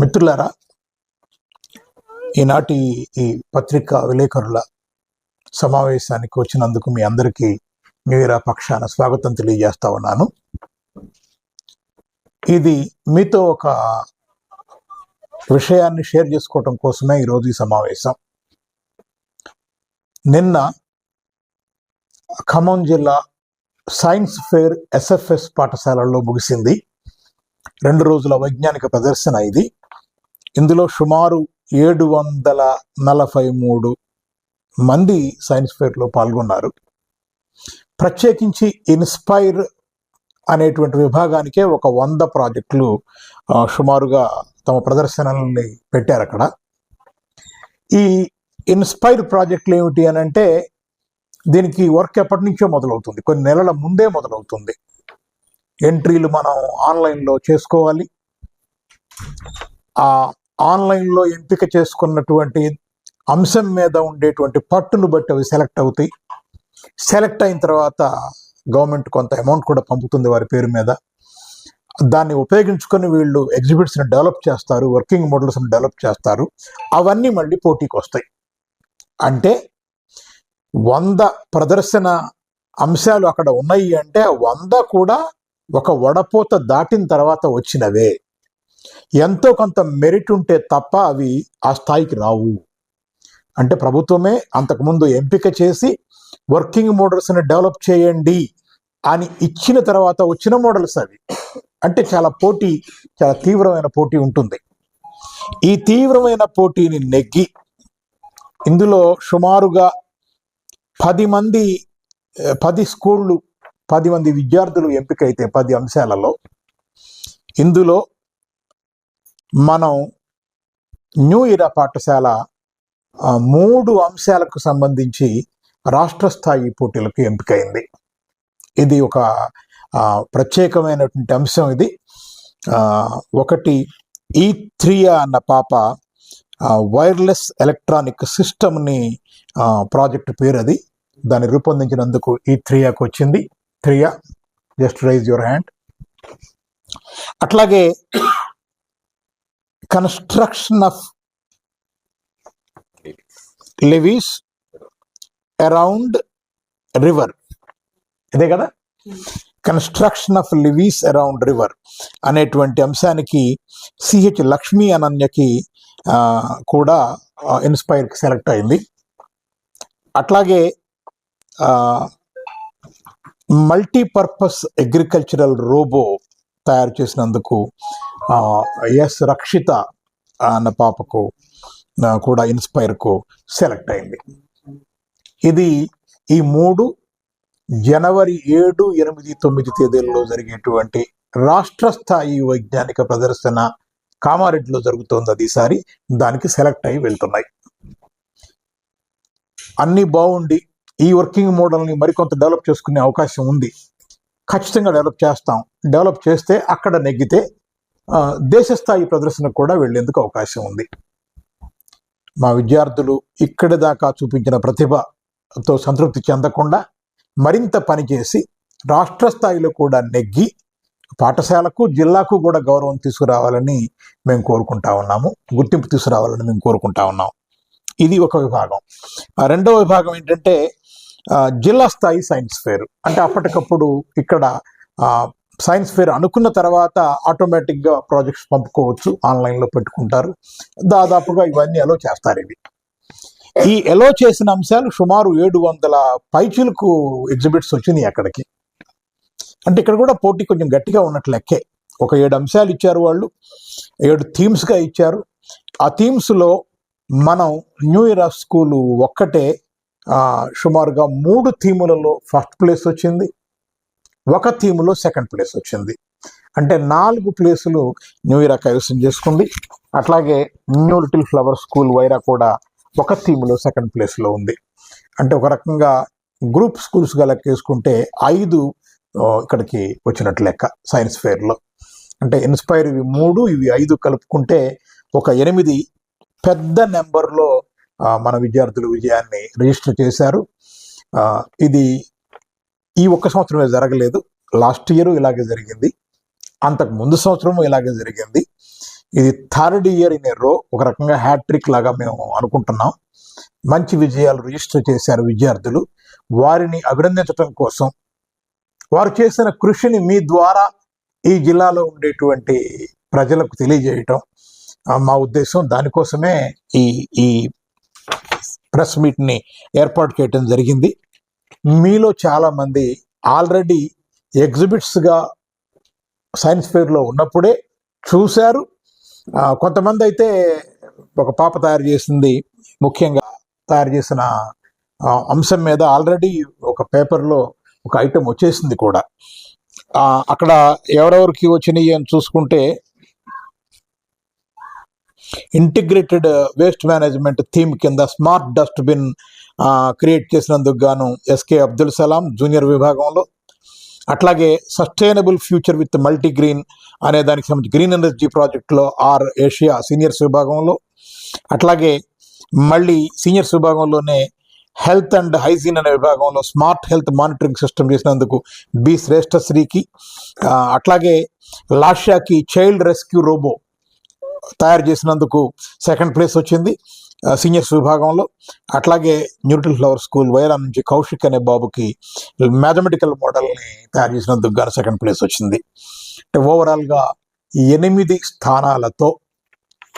మిత్రులారా, ఈనాటి ఈ పత్రికా విలేకరుల సమావేశానికి వచ్చినందుకు మీ అందరికీ న్యూ ఇయర్ పక్షాన స్వాగతం తెలియజేస్తా ఉన్నాను. ఇది మీతో ఒక విషయాన్ని షేర్ చేసుకోవటం కోసమే ఈరోజు ఈ సమావేశం. నిన్న ఖమ్మం జిల్లా సైన్స్ ఫేర్ ఎస్ఎఫ్ఎస్ పాఠశాలల్లో ముగిసింది. 2 రోజుల వైజ్ఞానిక ప్రదర్శన ఇది. ఇందులో సుమారు 743 మంది సైన్స్ ఫేర్లో పాల్గొన్నారు. ప్రత్యేకించి ఇన్స్పైర్ అనేటువంటి విభాగానికే ఒక 100 ప్రాజెక్టులు సుమారుగా తమ ప్రదర్శనల్ని పెట్టారు అక్కడ. ఈ ఇన్స్పైర్ ప్రాజెక్టులు ఏమిటి అని అంటే, దీనికి వర్క్ ఎప్పటి నుంచో మొదలవుతుంది, కొన్ని నెలల ముందే మొదలవుతుంది. ఎంట్రీలు మనం ఆన్లైన్లో చేసుకోవాలి. ఆ ఆన్లైన్లో ఎంపిక చేసుకున్నటువంటి అంశం మీద ఉండేటువంటి పట్టును బట్టి అవి సెలెక్ట్ అవుతాయి. సెలెక్ట్ అయిన తర్వాత గవర్నమెంట్ కొంత అమౌంట్ కూడా పంపుతుంది వారి పేరు మీద. దాన్ని ఉపయోగించుకొని వీళ్ళు ఎగ్జిబిట్స్ని డెవలప్ చేస్తారు, వర్కింగ్ మోడల్స్ని డెవలప్ చేస్తారు. అవన్నీ మళ్ళీ పోటీకి వస్తాయి. అంటే 100 ప్రదర్శన అంశాలు అక్కడ ఉన్నాయి అంటే 100 కూడా ఒక వడపోత దాటిన తర్వాత వచ్చినవే. ఎంతో కొంత మెరిట్ ఉంటే తప్ప అవి ఆ స్థాయికి రావు. అంటే ప్రభుత్వమే అంతకుముందు ఎంపిక చేసి వర్కింగ్ మోడల్స్ని డెవలప్ చేయండి అని ఇచ్చిన తర్వాత వచ్చిన మోడల్స్ అవి. అంటే చాలా తీవ్రమైన పోటీ ఉంటుంది. ఈ తీవ్రమైన పోటీని నెగ్గి ఇందులో సుమారుగా 10 స్కూళ్ళు, 10 మంది విద్యార్థులు ఎంపికైతే 10 అంశాలలో, ఇందులో మనం న్యూ ఇయర్ పాఠశాల 3 అంశాలకు సంబంధించి రాష్ట్ర స్థాయి పోటీలకు ఎంపికైంది. ఇది ఒక ప్రత్యేకమైనటువంటి అంశం. ఇది ఒకటి E3 అన్న పాప వైర్లెస్ ఎలక్ట్రానిక్ సిస్టమ్ని ప్రాజెక్ట్ పేరు అది. దాన్ని రూపొందించినందుకు E3కి వచ్చింది. 3 జస్ట్ రైజ్ యువర్ హ్యాండ్. అట్లాగే construction of levies around river, ఇదే కదా, కన్స్ట్రక్షన్ ఆఫ్ లివీస్ అరౌండ్ రివర్ అనేటువంటి అంశానికి సిహెచ్ లక్ష్మీ అనన్యకి కూడా ఇన్స్పైర్కి సెలెక్ట్ అయింది. అట్లాగే మల్టీపర్పస్ అగ్రికల్చరల్ రోబో తయారు చేసినందుకు ఎస్ రక్షిత అన్న పాపకు కూడా ఇన్స్పైర్కు సెలెక్ట్ అయింది. ఇది ఈ 3 జనవరి 7, 8, 9 తేదీల్లో జరిగేటువంటి రాష్ట్ర స్థాయి వైజ్ఞానిక ప్రదర్శన కామారెడ్డిలో జరుగుతోంది. అది ఈసారి దానికి సెలెక్ట్ అయి వెళ్తున్నాయి. అన్నీ బాగుండి ఈ వర్కింగ్ మోడల్ని మరికొంత డెవలప్ చేసుకునే అవకాశం ఉంది. ఖచ్చితంగా డెవలప్ చేస్తాం. డెవలప్ చేస్తే అక్కడ నెగ్గితే దేశ స్థాయి ప్రదర్శనకు కూడా వెళ్లేందుకు అవకాశం ఉంది. మా విద్యార్థులు ఇక్కడి దాకా చూపించిన ప్రతిభతో సంతృప్తి చెందకుండా మరింత పనిచేసి రాష్ట్ర స్థాయిలో కూడా నెగ్గి పాఠశాలకు, జిల్లాకు కూడా గౌరవం తీసుకురావాలని మేము కోరుకుంటా ఉన్నాము. గుర్తింపు తీసుకురావాలని మేము కోరుకుంటా ఉన్నాం. ఇది ఒక విభాగం. రెండవ విభాగం ఏంటంటే జిల్లా స్థాయి సైన్స్ ఫేర్. అంటే అప్పటికప్పుడు ఇక్కడ సైన్స్ ఫేర్ అనుకున్న తర్వాత ఆటోమేటిక్గా ప్రాజెక్ట్స్ పంపుకోవచ్చు, ఆన్లైన్లో పెట్టుకుంటారు. దాదాపుగా ఇవన్నీ అలో చేస్తారు. ఈ ఎలో చేసిన అంశాలు సుమారు 700 పైచీలకు ఎగ్జిబిట్స్ వచ్చినాయి అక్కడికి. అంటే ఇక్కడ కూడా పోటీ కొంచెం గట్టిగా ఉన్నట్లు లెక్కే. ఒక 7 అంశాలు ఇచ్చారు వాళ్ళు, 7 థీమ్స్గా ఇచ్చారు. ఆ థీమ్స్లో మనం న్యూ ఇయర్ స్కూలు ఒక్కటే సుమారుగా 3 థీములలో ఫస్ట్ ప్లేస్ వచ్చింది, 1 థీములో సెకండ్ ప్లేస్ వచ్చింది. అంటే 4 ప్లేసులు న్యూ ఇయర్ కైవసం చేసుకుంది. అట్లాగే new little flower school Wyra కూడా 1 థీములో సెకండ్ ప్లేస్లో ఉంది. అంటే ఒక రకంగా గ్రూప్ స్కూల్స్గా లెక్కేసుకుంటే 5 ఇక్కడికి వచ్చినట్లు లెక్క సైన్స్ ఫేర్లో. అంటే ఇన్స్పైర్ ఇవి 3, ఇవి 5 కలుపుకుంటే ఒక 8 పెద్ద నెంబర్లో మన విద్యార్థులు విజయాన్ని రిజిస్టర్ చేశారు. ఇది ఈ ఒక్క సంవత్సరమే జరగలేదు, లాస్ట్ ఇయర్ ఇలాగే జరిగింది, అంతకు ముందు సంవత్సరము ఇలాగే జరిగింది. ఇది థర్డ్ ఇయర్ ఇన్ ఏ రో, ఒక రకంగా హ్యాట్రిక్ లాగా మేము అనుకుంటున్నాం. మంచి విజయాలు రిజిస్టర్ చేశారు విద్యార్థులు. వారిని అభినందించడం కోసం, వారు చేసిన కృషిని మీ ద్వారా ఈ జిల్లాలో ఉండేటువంటి ప్రజలకు తెలియజేయటం మా ఉద్దేశం. దానికోసమే ఈ ఈ ప్రెస్ మీట్ని ఏర్పాటు చేయటం జరిగింది. మీలో చాలామంది ఆల్రెడీ ఎగ్జిబిట్స్గా సైన్స్ ఫెయిర్లో ఉన్నప్పుడే చూశారు. కొంతమంది అయితే ఒక పాప తయారు చేసింది, ముఖ్యంగా తయారు చేసిన అంశం మీద ఆల్రెడీ ఒక పేపర్లో ఒక ఐటెం వచ్చేసింది కూడా. అక్కడ ఎవరెవరికి వచ్చినాయి అని చూసుకుంటే, ఇంటిగ్రేటెడ్ వేస్ట్ మేనేజ్మెంట్ థీమ్ కింద స్మార్ట్ డస్ట్బిన్ క్రియేట్ చేసినందుకు గాను ఎస్కే అబ్దుల్ సలాం జూనియర్ విభాగంలో, అట్లాగే సస్టైనబుల్ ఫ్యూచర్ విత్ మల్టీగ్రీన్ అనే దానికి సంబంధించి గ్రీన్ ఎనర్జీ ప్రాజెక్ట్లో ఆర్ ఏషియా సీనియర్స్ విభాగంలో, అట్లాగే మళ్ళీ సీనియర్స్ విభాగంలోనే హెల్త్ అండ్ హైజీన్ అనే విభాగంలో స్మార్ట్ హెల్త్ మానిటరింగ్ సిస్టమ్ చేసినందుకు బి శ్రేష్ఠశ్రీకి, అట్లాగే లాషాకి చైల్డ్ రెస్క్యూ రోబో తయారు చేసినందుకు సెకండ్ ప్లేస్ వచ్చింది సీనియర్స్ విభాగంలో. అట్లాగే న్యూట్రల్ ఫ్లవర్ స్కూల్ వైరా నుంచి కౌశిక్ అనే బాబుకి మ్యాథమెటికల్ మోడల్ని తయారు చేసినందుకు గాను సెకండ్ ప్లేస్ వచ్చింది. అంటే ఓవరాల్గా 8 స్థానాలతో,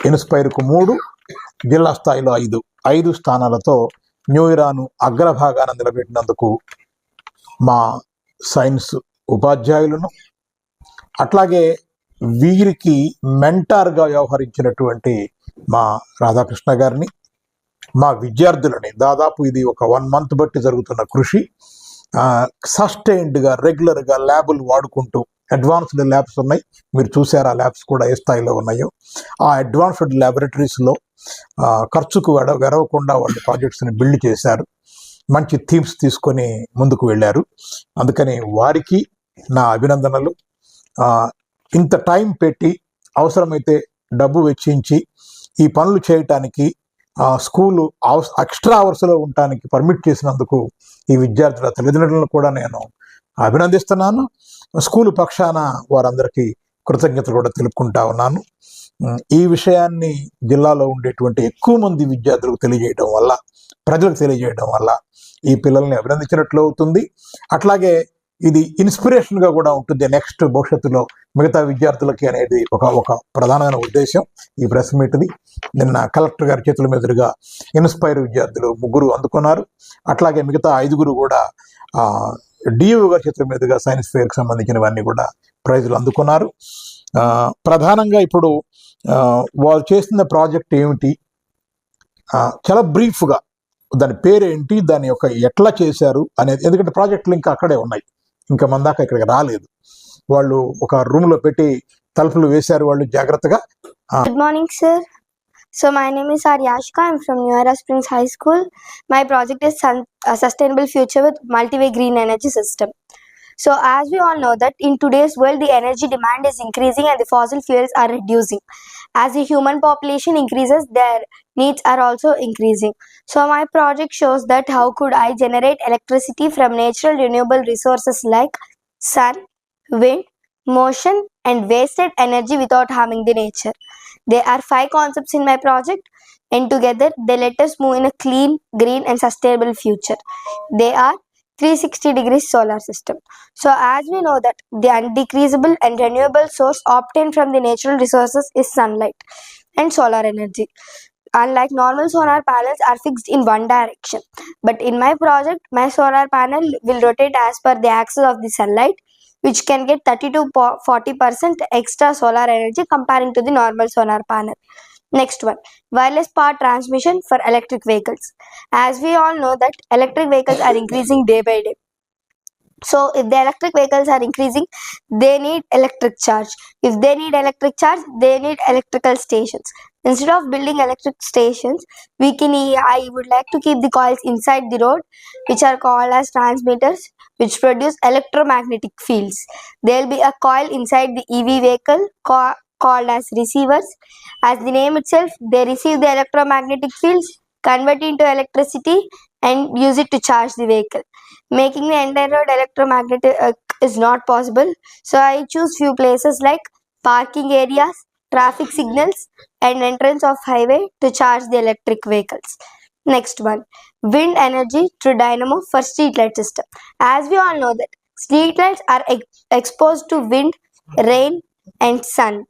ఇన్స్పైర్కు 3, జిల్లా స్థాయిలో 5 స్థానాలతో న్యూ ఇరాను అగ్రభాగాన నిలబెట్టినందుకు మా సైన్స్ ఉపాధ్యాయులను, అట్లాగే వీరికి మెంటార్గా వ్యవహరించినటువంటి మా రాధాకృష్ణ గారిని, మా విద్యార్థులని, దాదాపు ఇది ఒక 1 మంత్ బట్టి జరుగుతున్న కృషి, సస్టైన్డ్గా రెగ్యులర్గా ల్యాబులు వాడుకుంటూ, అడ్వాన్స్డ్ ల్యాబ్స్ ఉన్నాయి, మీరు చూసారు ఆ ల్యాబ్స్ కూడా ఏ స్థాయిలో ఉన్నాయో. ఆ అడ్వాన్స్డ్ ల్యాబొరేటరీస్లో ఖర్చుకు వెరవకుండా వాళ్ళు ప్రాజెక్ట్స్ని బిల్డ్ చేశారు, మంచి థీమ్స్ తీసుకొని ముందుకు వెళ్ళారు. అందుకని వారికి నా అభినందనలు. ఇంత టైం పెట్టి, అవసరమైతే డబ్బు వెచ్చించి ఈ పనులు చేయటానికి, స్కూలు ఎక్స్ట్రా అవర్స్లో ఉండటానికి పర్మిట్ చేసినందుకు ఈ విద్యార్థుల తల్లిదండ్రులను కూడా నేను అభినందిస్తున్నాను. స్కూలు పక్షాన వారందరికీ కృతజ్ఞతలు కూడా తెలుపుకుంటా ఉన్నాను. ఈ విషయాన్ని జిల్లాలో ఉండేటువంటి ఎక్కువ మంది విద్యార్థులకు తెలియజేయడం వల్ల, ప్రజలకు తెలియజేయడం వల్ల ఈ పిల్లల్ని అభినందించినట్లు అవుతుంది. అట్లాగే ఇది ఇన్స్పిరేషన్గా కూడా ఉంటుంది నెక్స్ట్ భవిష్యత్తులో మిగతా విద్యార్థులకి అనేది ఒక ప్రధానమైన ఉద్దేశం ఈ ప్రెస్ మీట్ది. నిన్న కలెక్టర్ గారి చేతుల మీదుగా ఇన్స్పైర్ విద్యార్థులు 3 అందుకున్నారు. అట్లాగే మిగతా 5 కూడా డిఓ గారి చేతుల మీదుగా సైన్స్ ఫెయిర్కి సంబంధించినవన్నీ కూడా ప్రైజులు అందుకున్నారు. ప్రధానంగా ఇప్పుడు వాళ్ళు చేస్తున్న ప్రాజెక్ట్ ఏమిటి, చాలా బ్రీఫ్గా దాని పేరేంటి, దాని యొక్క ఎట్లా చేశారు అనేది, ఎందుకంటే ప్రాజెక్టులు ఇంకా అక్కడే ఉన్నాయి, ఇంకా మన దాకా ఇక్కడికి రాలేదు. వాళ్ళు ఒక రూమ్లో పెట్టి తలుపులు వేశారు వాళ్ళు జాగ్రత్తగా. Good morning, sir. So my name is Aryashka. I'm from New Era Springs High School. My project is Sustainable Future with Multi-Way Green Energy System. So as we all know that in today's world, the energy demand is increasing and the fossil fuels are reducing. As the human population increases, their needs are also increasing. So my project shows that how could I generate electricity from natural renewable resources like sun, wind, motion and wasted energy without harming the nature. There are 5 concepts in my project, and together they let us move in a clean, green and sustainable future. They are 360-degree solar system. So as we know that the undecreasable and renewable source obtained from the natural resources is sunlight and solar energy. Unlike normal solar panels are fixed in one direction, but in my project, my solar panel will rotate as per the axis of the sunlight, which can get 30 to 40% extra solar energy comparing to the normal solar panel. Next one, wireless power transmission for electric vehicles. As we all know that electric vehicles are increasing day by day. So if the electric vehicles are increasing, they need electric charge. If they need electric charge, they need electrical stations. Instead of building electric stations, I would like to keep the coils inside the road, which are called as transmitters, which produce electromagnetic fields. There will be a coil inside the EV vehicle called as receivers. As the name itself, they receive the electromagnetic fields, convert into electricity and use it to charge the vehicle. Making the entire road electromagnetic is not possible. So I choose few places like parking areas, traffic signals, and entrance of highway to charge the electric vehicles. Next one, wind energy through dynamo for street light system. As we all know that street lights are exposed to wind, rain, and sun.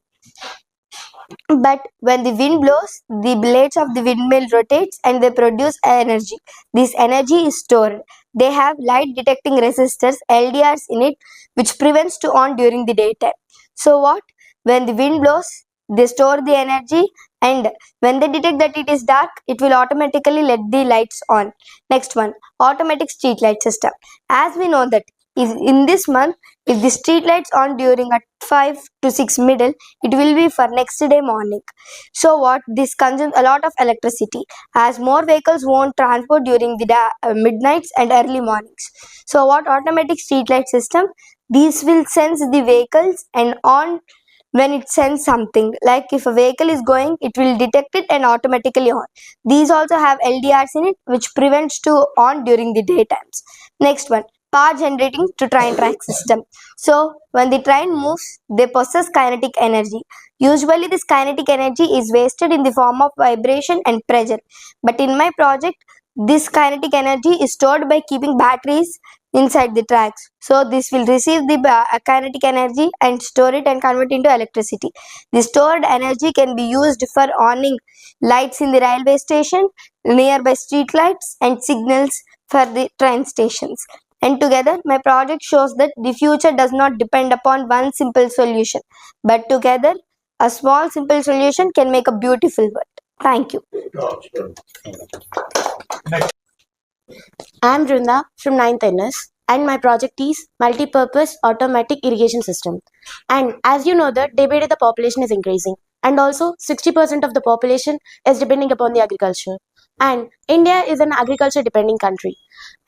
But when the wind blows, the blades of the windmill rotates and they produce energy. This energy is stored. They have light detecting resistors LDRs in it, which prevents to on during the daytime. So what? When the wind blows, they store the energy, and when they detect that it is dark, it will automatically let the lights on. Next one, automatic street light system. As we know that in this month, if the street lights on during at 5 to 6 middle, it will be for next day morning. So what? This consumes a lot of electricity, as more vehicles won't transport during the midnights and early mornings. So what? Automatic street light system. These will sense the vehicles and on when it sends something. Like if a vehicle is going, it will detect it and automatically on. These also have LDRs in it, which prevents to on during the daytimes. Next one, power generating to train track system. So when the train moves, they possess kinetic energy. Usually this kinetic energy is wasted in the form of vibration and pressure. But in my project, this kinetic energy is stored by keeping batteries inside the tracks. So this will receive the kinetic energy and store it and convert into electricity. The stored energy can be used for awning lights in the railway station, nearby street lights, and signals for the train stations. And together, my project shows that the future does not depend upon one simple solution, but together, a small simple solution can make a beautiful world. Thank you. I am Vrunda from 9th NS, and my project is multi-purpose automatic irrigation system. And as you know that day by day the population is increasing, and also 60% of the population is depending upon the agriculture. And India is an agriculture depending country.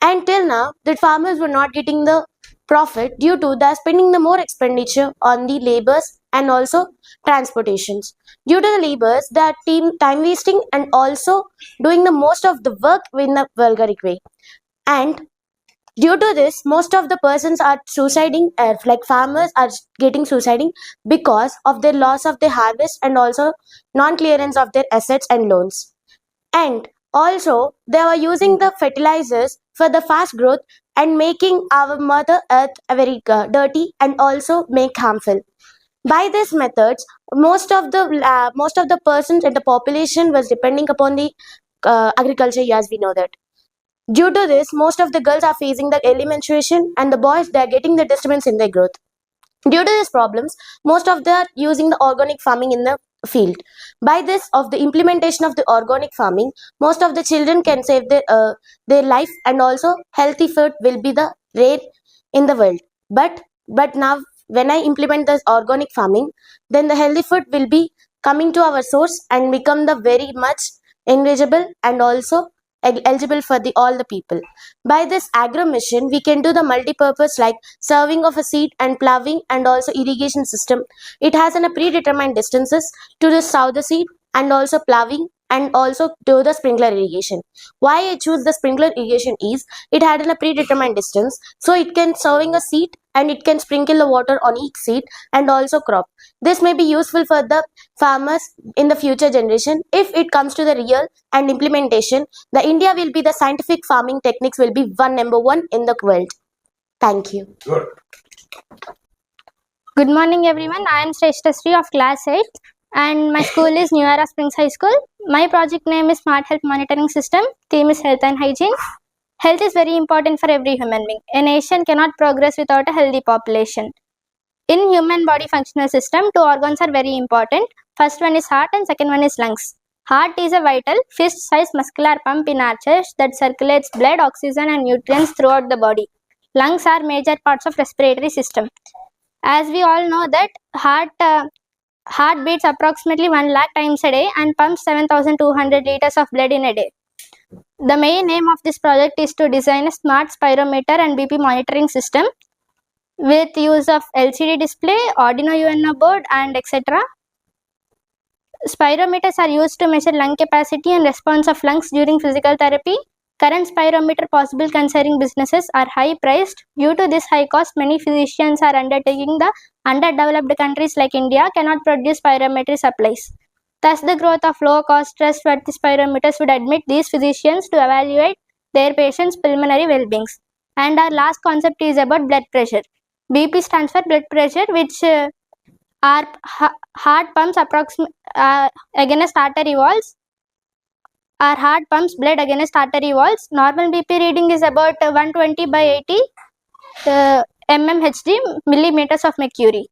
And till now, the farmers were not getting the profit due to the spending the more expenditure on the labors and also transportations. Due to the labors, they are time wasting and also doing the most of the work in a vulgaric way. And due to this, most of the persons are suiciding, like farmers are getting suiciding because of their loss of their harvest and also non-clearance of their assets and loans. And also, they were using the fertilizers for the fast growth and making our mother earth very dirty and also make harmful. By these methods, most of the persons and the population was depending upon the agriculture, as we know that. Due to this, most of the girls are facing the early menstruation, and the boys, they are getting the disturbance in their growth. Due to these problems, most of them are using the organic farming in the field. By this, of the implementation of the organic farming, most of the children can save their life, and also healthy food will be the rare in the world. But now, when I implement this organic farming, then the healthy food will be coming to our source and become the very much engageable and also eligible for all the people. By this agro mission, we can do the multi-purpose like serving of a seed and ploughing and also irrigation system. It has a predetermined distances to sow the seed and also ploughing and also do the sprinkler irrigation. Why I choose the sprinkler irrigation is it had a predetermined distance, so it can serving a seed and it can sprinkle the water on each seed and also crop. This may be useful for the farmers in the future generation. If it comes to the real and implementation, the India will be the scientific farming techniques will be number one in the world. Thank you. Good. Good morning everyone, I am Shrestha of class 8 and my school is New Era Springs High School. My project name is Smart Health Monitoring System. Theme is Health and Hygiene. Health is very important for every human being. A nation cannot progress without a healthy population. In human body functional system, two organs are very important. First one is heart and second one is lungs. Heart is a vital, fist-sized muscular pump in our chest that circulates blood, oxygen and nutrients throughout the body. Lungs are major parts of respiratory system. As we all know that heart beats approximately 1 lakh times a day and pumps 7,200 liters of blood in a day. The main aim of this project is to design a smart spirometer and BP monitoring system with use of LCD display, Arduino UNO board and etc. Spirometers are used to measure lung capacity and response of lungs during physical therapy. Current spirometer possible concerning businesses are high priced. Due to this high cost, many physicians are undertaking the underdeveloped countries like India cannot produce spirometry supplies. Thus, the growth of low-cost trustworthy spirometers would admit these physicians to evaluate their patients' pulmonary well-beings. And our last concept is about blood pressure. BP stands for blood pressure, which are heart pumps against artery walls. Our heart pumps blood against artery walls. Normal BP reading is about 120 by 80 mmHg, millimeters of mercury.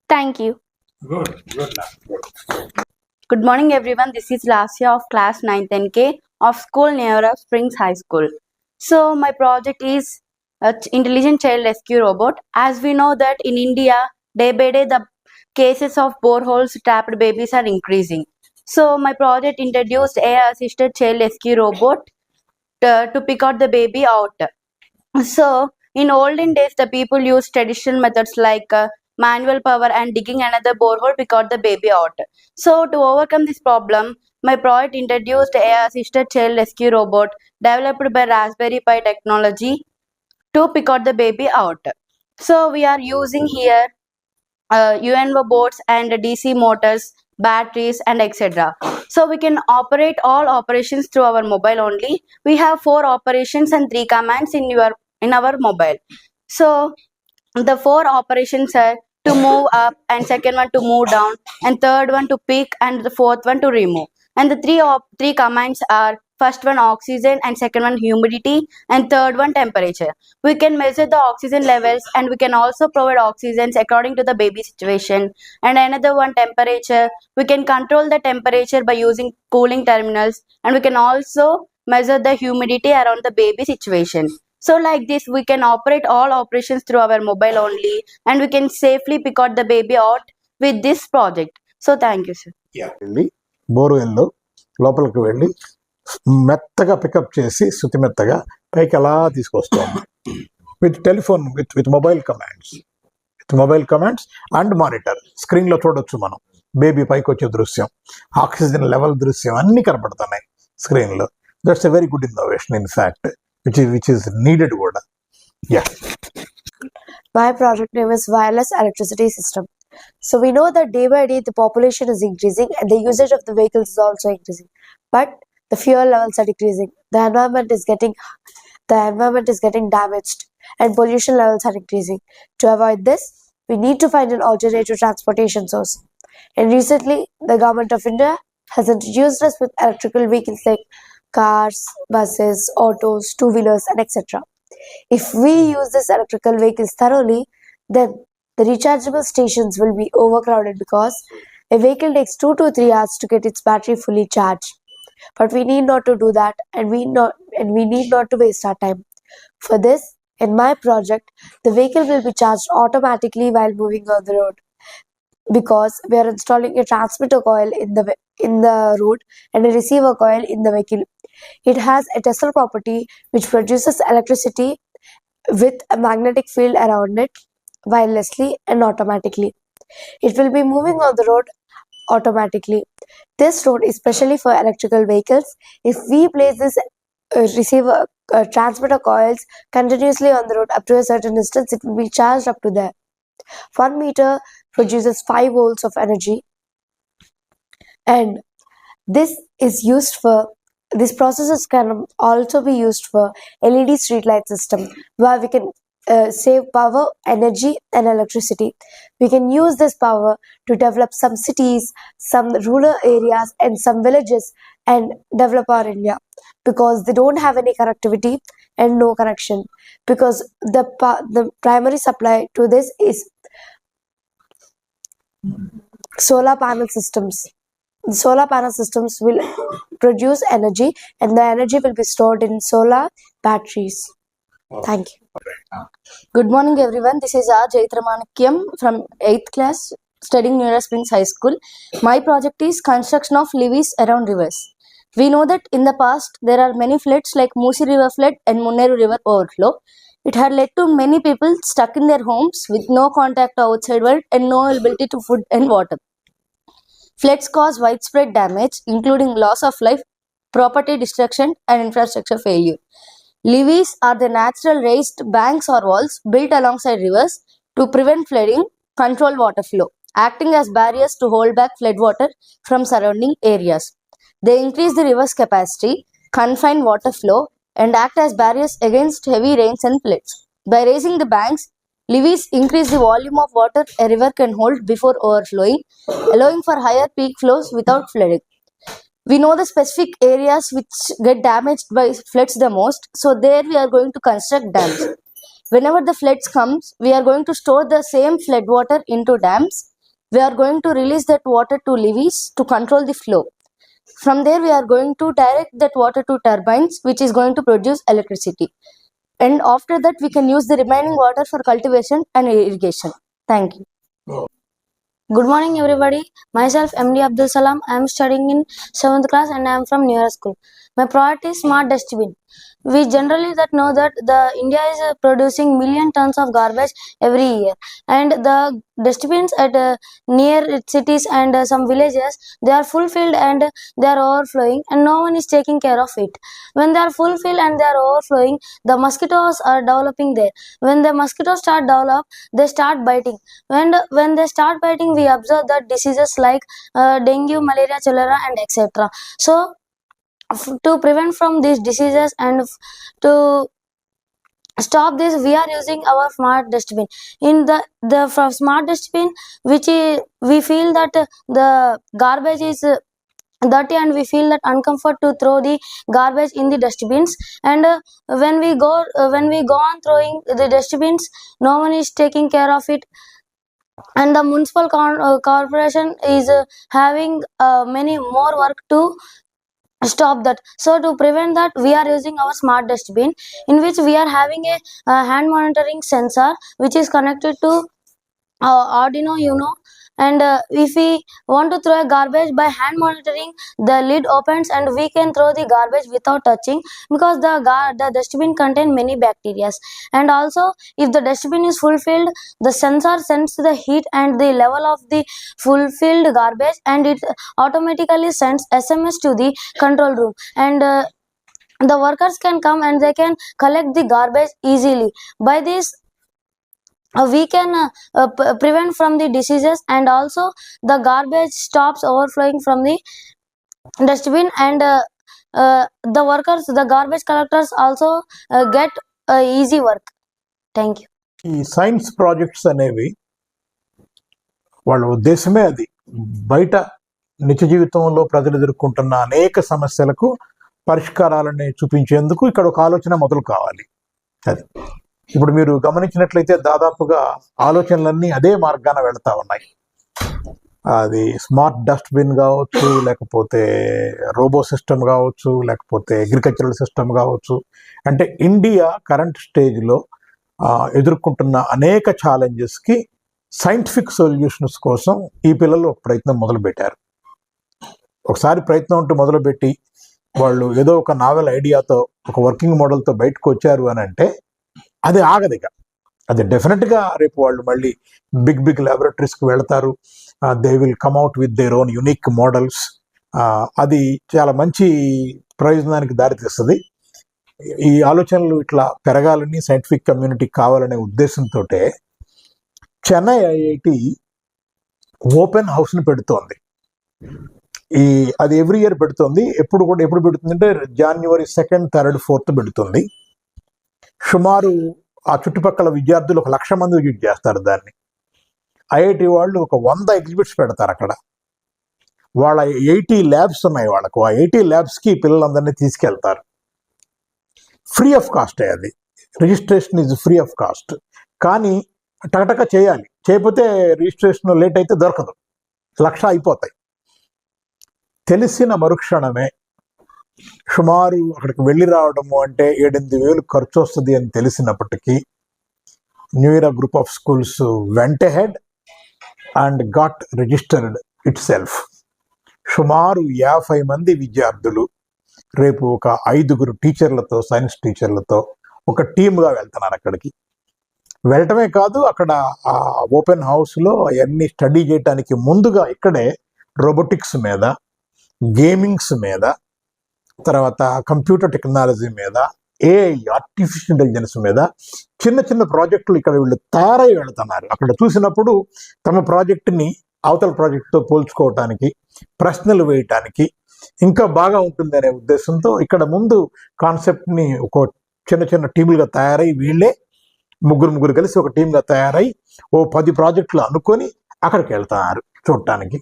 Thank you. Good. Good morning everyone, this is Lasya of class 9th NK of school Neora Springs High School. So my project is Intelligent Child Rescue Robot. As we know that in India, day by day the cases of boreholes trapped babies are increasing. So my project introduced AI assisted child rescue robot to pick out the baby out. So in olden days the people used traditional methods like manual power and digging another borehole to pick out the baby out. So to overcome this problem, my project introduced AI assisted child rescue robot developed by Raspberry Pi technology to pick out the baby out. So we are using here UNO boards and DC motors, batteries and etc. So we can operate all operations through our mobile only. We have 4 operations and 3 commands in our mobile. So the 4 operations are to move up, and second one to move down, and third one to pick, and the fourth one to remove. And the 3 commands are first one oxygen, and second one humidity, and third one temperature. We can measure the oxygen levels, and we can also provide oxygens according to the baby situation. And another one temperature. We can control the temperature by using cooling terminals, and we can also measure the humidity around the baby situation. So like this, we can operate all operations through our mobile only, and we can safely pick out the baby out with this project. So thank you, sir. వెళ్ళి బోర్వెల్లో లోపలికి వెళ్ళి మెత్తగా pickup చేసి శుతి మెత్తగా పైకి అలా తీసుకొస్తాం with telephone with mobile commands and monitor. స్క్రీన్లో చూడొచ్చు మనం బేబీ పైకి వచ్చే దృశ్యం, ఆక్సిజన్ లెవెల్ దృశ్యం అన్నీ కనపడుతున్నాయి స్క్రీన్లో. That's a very good innovation in fact which is needed కూడా. My project name is Wireless Electricity System. So we know that day by day the population is increasing and the usage of the vehicles is also increasing, but the fuel levels are decreasing. The environment is getting damaged and pollution levels are increasing. To avoid this, we need to find an alternative transportation source. And recently, the government of India has introduced us with electrical vehicles like cars, buses, autos, two-wheelers and etc. If we use these electrical vehicles thoroughly, then the rechargeable stations will be overcrowded because a vehicle takes 2 to 3 hours to get its battery fully charged. But we need not to do that, and we need not to waste our time. For this, in my project, the vehicle will be charged automatically while moving on the road, because we are installing a transmitter coil in the road and a receiver coil in the vehicle. It has a Tesla property which produces electricity with a magnetic field around it wirelessly and automatically. It will be moving on the road automatically. This road is specially for electrical vehicles. If we place this receiver transmitter coils continuously on the road up to a certain distance, it will be charged up to there. 1 meter produces 5 volts of energy, and this processes can also be used for LED streetlight system, where we can save power, energy and electricity. We can use this power to develop some cities, some rural areas and some villages and develop our India, because they don't have any connectivity and no connection, because the primary supply to this is solar panel systems. The solar panel systems will produce energy, and the energy will be stored in solar batteries. Thank you. Good morning everyone, this is R. Jaitramanukyam from 8th class studying Neora Springs High School. My project is construction of levees around rivers. We know that in the past there are many floods like Musi River flood and Munneru River overflow. It had led to many people stuck in their homes with no contact to outside world and no ability to food and water. Floods cause widespread damage, including loss of life property destruction, and infrastructure failure. Levees are the natural raised banks or walls built alongside rivers to prevent flooding, control water flow, acting as barriers to hold back floodwater from surrounding areas. They increase the river's capacity, confine water flow, and act as barriers against heavy rains and floods. By raising the banks, levees increase the volume of water a river can hold before overflowing, allowing for higher peak flows without flooding. We know the specific areas which get damaged by floods the most, so there we are going to construct dams. Whenever the floods comes, we are going to store the same flood water into dams. We are going to release that water to levees to control the flow. From there, we are going to direct that water to turbines, which is going to produce electricity. And after that, we can use the remaining water for cultivation and irrigation. Thank you. Good morning, everybody. Myself, MD Abdul Salam. I am studying in 7th class and I am from New Era School. My product is Smart Dustbin. We generally know that the India is producing million tons of garbage every year, and the dustbins at near cities and some villages, they are fulfilled and they are overflowing, and no one is taking care of it. When they are fulfilled and they are overflowing, the mosquitoes are developing there. When the mosquitoes start develop, they start biting. When they start biting, we observe that diseases like dengue, malaria, cholera, and etc. So to prevent from these diseases and to stop this, we are using our smart dustbin. In the smart dustbin, we feel that the garbage is dirty and we feel that uncomfort to throw the garbage in the dustbins, and when we go on throwing the dustbins, no one is taking care of it, and the municipal corporation is having many more work to stop that. So to prevent that, we are using our smart dustbin, in which we are having a hand monitoring sensor which is connected to Arduino Uno, and if we want to throw a garbage, by hand monitoring, the lid opens and we can throw the garbage without touching, because the dustbin contain many bacteria. And also, if the dustbin is fulfilled, the sensor sends the heat and the level of the fulfilled garbage, and it automatically sends SMS to the control room, and the workers can come and they can collect the garbage easily. By this, we can prevent from the diseases, and also the garbage stops overflowing from the dustbin, and the workers, the garbage collectors also get easy work. Thank you. ఈ science projects అనేవి వాళ్ళ ఉద్దేశమే అది. బయట నిత్య జీవితంలో ప్రజలు ఎదుర్కొంటున్న అనేక సమస్యలకు పరిష్కారాలని చూపించేందుకు ఇక్కడ ఒక ఆలోచన మొదలు కావాలి. అది ఇప్పుడు మీరు గమనించినట్లయితే దాదాపుగా ఆలోచనలన్నీ అదే మార్గాన వెళ్తా ఉన్నాయి. అది స్మార్ట్ డస్ట్బిన్ కావచ్చు, లేకపోతే రోబో సిస్టమ్ కావచ్చు, లేకపోతే అగ్రికల్చరల్ సిస్టమ్ కావచ్చు. అంటే ఇండియా కరెంట్ స్టేజ్లో ఎదుర్కొంటున్న అనేక ఛాలెంజెస్కి సైంటిఫిక్ సొల్యూషన్స్ కోసం ఈ పిల్లలు ఒక ప్రయత్నం మొదలుపెట్టారు. ఒకసారి ప్రయత్నం అంటూ మొదలుపెట్టి వాళ్ళు ఏదో ఒక నావెల్ ఐడియాతో, ఒక వర్కింగ్ మోడల్తో బయటకు వచ్చారు అని అంటే అది ఆగదిక. అది డెఫినెట్గా రేపు వాళ్ళు మళ్ళీ బిగ్ ల్యాబొరేటరీస్కి వెళ్తారు. They will come out with their own unique models. అది చాలా మంచి ప్రయోజనానికి దారితీస్తుంది. ఈ ఆలోచనలు ఇట్లా పెరగాలని, సైంటిఫిక్ కమ్యూనిటీ కావాలనే ఉద్దేశంతో చెన్నై ఐఐటి ఓపెన్ హౌస్ని పెడుతోంది. అది ఎవ్రీ ఇయర్ పెడుతుంది. ఎప్పుడు పెడుతుంది అంటే January 2nd, 3rd, 4th పెడుతుంది. సుమారు ఆ చుట్టుపక్కల విద్యార్థులు 1,00,000 మంది విజిట్ చేస్తారు దాన్ని. ఐఐటి వాళ్ళు ఒక 100 ఎగ్జిబిట్స్ పెడతారు అక్కడ. వాళ్ళ 80 ల్యాబ్స్ ఉన్నాయి వాళ్ళకు. ఆ 80 ల్యాబ్స్కి పిల్లలందరినీ తీసుకెళ్తారు. Free of cost. అది registration is free of cost. కానీ టకటక చేయాలి. చేయకపోతే రిజిస్ట్రేషన్ లేట్ అయితే దొరకదు. 1,00,000 అయిపోతాయి. తెలిసిన మరుక్షణమే సుమారు అక్కడికి వెళ్ళి రావడము అంటే 7,000-8,000 ఖర్చు వస్తుంది అని తెలిసినప్పటికీ new year group of schools went ahead and got registered itself. సుమారు 50 మంది విద్యార్థులు రేపు ఒక 5 టీచర్లతో, సైన్స్ టీచర్లతో ఒక టీమ్గా వెళ్తున్నారు అక్కడికి. వెళ్ళటమే కాదు, అక్కడ ఆ ఓపెన్ హౌస్లో అవన్నీ స్టడీ చేయడానికి ముందుగా ఇక్కడే రోబోటిక్స్ మీద, గేమింగ్స్ మీద, తర్వాత కంప్యూటర్ టెక్నాలజీ మీద, ఏఐ ఆర్టిఫిషియల్ ఇంటెలిజెన్స్ మీద చిన్న చిన్న ప్రాజెక్టులు ఇక్కడ వీళ్ళు తయారై వెళుతున్నారు. అక్కడ చూసినప్పుడు తమ ప్రాజెక్టుని అవతల ప్రాజెక్టుతో పోల్చుకోవటానికి, ప్రశ్నలు వేయటానికి ఇంకా బాగా ఉంటుందనే ఉద్దేశంతో ఇక్కడ ముందు కాన్సెప్ట్ని ఒక చిన్న చిన్న టీములుగా తయారై, వీళ్ళే ముగ్గురు కలిసి ఒక టీంగా తయారై ఓ 10 ప్రాజెక్టులు అనుకొని అక్కడికి వెళ్తున్నారు చూడటానికి.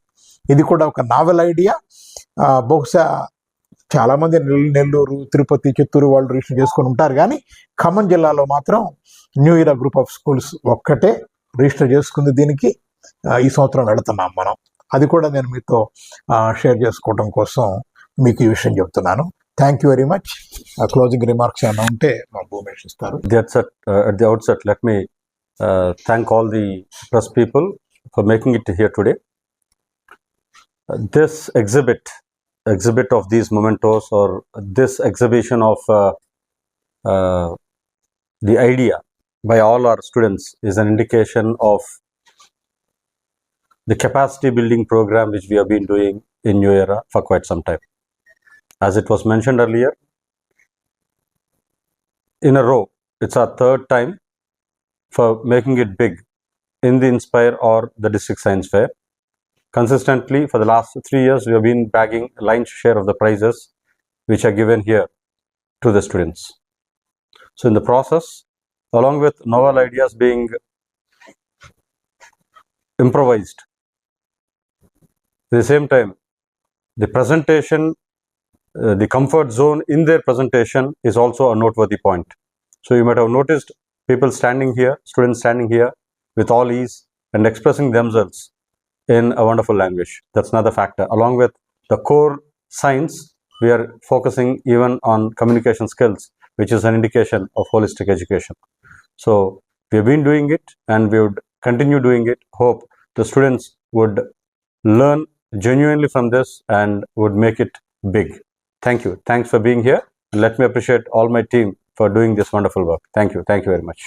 ఇది కూడా ఒక నావెల్ ఐడియా. బహుశా చాలామంది నెల్లూరు, తిరుపతి, చిత్తూరు వాళ్ళు రిజిస్టర్ చేసుకొని ఉంటారు, కానీ ఖమ్మం జిల్లాలో మాత్రం new year group of schools ఒక్కటే రిజిస్టర్ చేసుకుంది. దీనికి ఈ సంవత్సరం వెళుతున్నాం మనం. అది కూడా నేను మీతో షేర్ చేసుకోవడం కోసం మీకు ఈ విషయం చెప్తున్నాను. Thank you very much. Closing remarks ఏమైనా ఉంటే మా భూమేష్ ఇస్తారు. At the outset, let me thank all the press people for making it here today. This exhibit of these mementos, or this exhibition of the idea by all our students, is an indication of the capacity building program which we have been doing in New Era for quite some time. As it was mentioned earlier, in a row, it's our third time for making it big in the Inspire or the District Science Fair. Consistently, for the last 3 years, we have been bagging a lion's share of the prizes which are given here to the students. So in the process, along with novel ideas being improvised, at the same time, the presentation, the comfort zone in their presentation is also a noteworthy point. So you might have noticed people standing here, students standing here with all ease and expressing themselves in a wonderful language. That's another factor. Along with the core science, we are focusing even on communication skills, which is an indication of holistic education. So we have been doing it and we would continue doing it. Hope the students would learn genuinely from this and would make it big. Thank you. Thanks for being here. And let me appreciate all my team for doing this wonderful work. Thank you. Thank you very much.